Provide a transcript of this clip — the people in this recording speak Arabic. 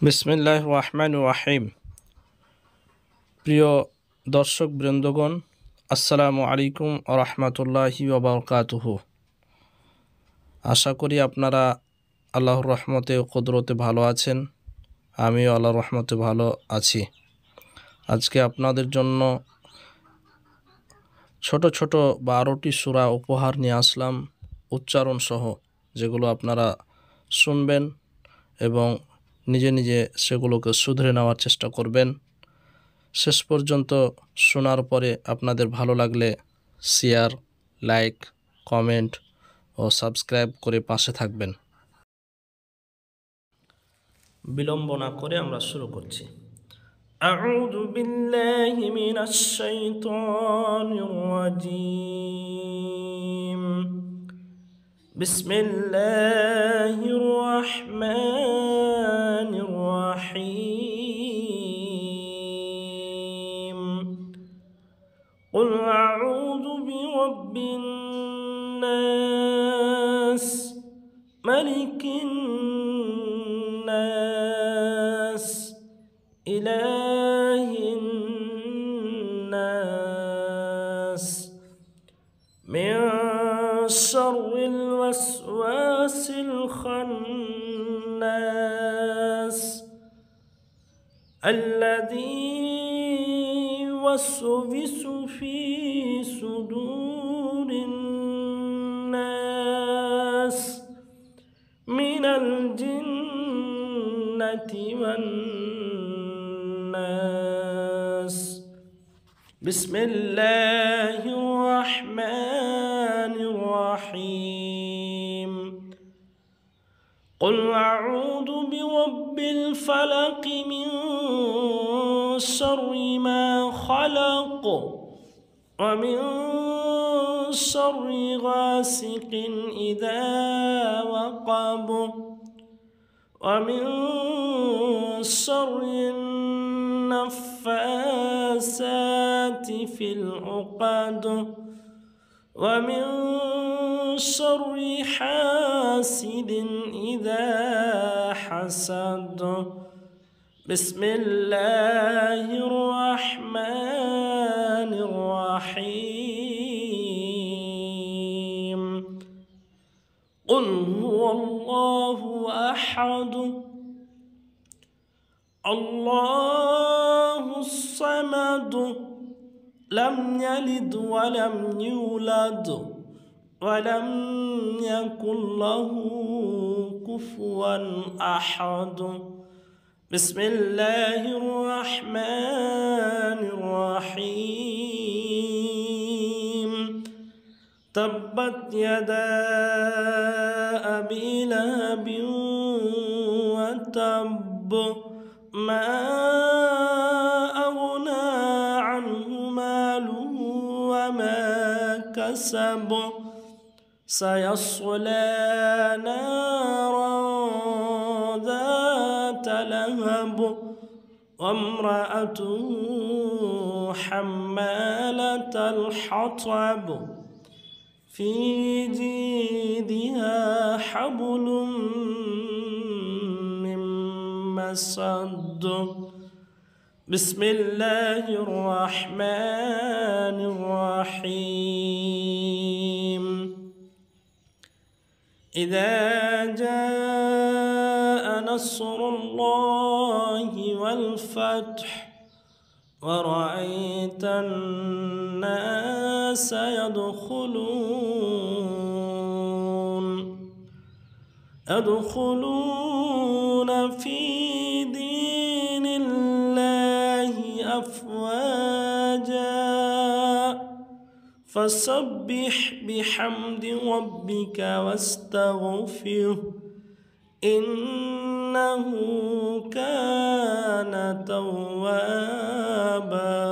বিসমিল্লাহির রহমানির রহিম। প্রিয় দর্শক বৃন্দগণ, আসসালামু আলাইকুম ওয়া রাহমাতুল্লাহি ওয়া বারাকাতুহু। আশা করি আপনারা আল্লাহর রহমতে ও কুদরতে ভালো আছেন। আমিও আল্লাহর রহমতে ভালো আছি। আজকে আপনাদের জন্য ছোট ছোট 12টি সূরা উপহার নিয়ে আসলাম, উচ্চারণ সহ, যেগুলো আপনারা শুনবেন এবং নিজে নিজে সেগুলোকে শুধরে নেওয়ার চেষ্টা করবেন। শেষ পর্যন্ত শোনার পরে আপনাদের ভালো লাগলে শেয়ার, লাইক, কমেন্ট ও সাবস্ক্রাইব করে পাশে থাকবেন। বিলম্ব না করে আমরা শুরু করছি। আউযু বিল্লাহি মিনাশ শাইতানির রাজীম। বিসমিল্লাহির রহমানির রহিম। قل أعوذ برب الناس ملك الناس إله الناس من شر الوسواس الخناس الذي يوسوس في صدور الناس من الجنة والناس. بسم الله الرحمن الرحيم. قل أعوذ برب الفلق من شر ما خلق ومن شر غاسق إذا وقب ومن شر النفاسات في العقد ومن شر حاسد إذا حسد. بسم الله الرحمن الرحيم. قل هو الله أحد الله الصمد لم يلد ولم يولد ولم يكن له كفوا أحد. بسم الله الرحمن الرحيم. تبت يدا أبي لهب وتب ما أغنى عنه ماله وما كسب سيصلى نارا ذات لهب وامرأته حمالة الحطب في جيدها حبل من مسد. بسم الله الرحمن الرحيم. إذا جاء نصر الله والفتح ورأيت الناس يدخلون في دين الله أفواجا فسبح بحمد ربك واستغفره إنه كان توابا.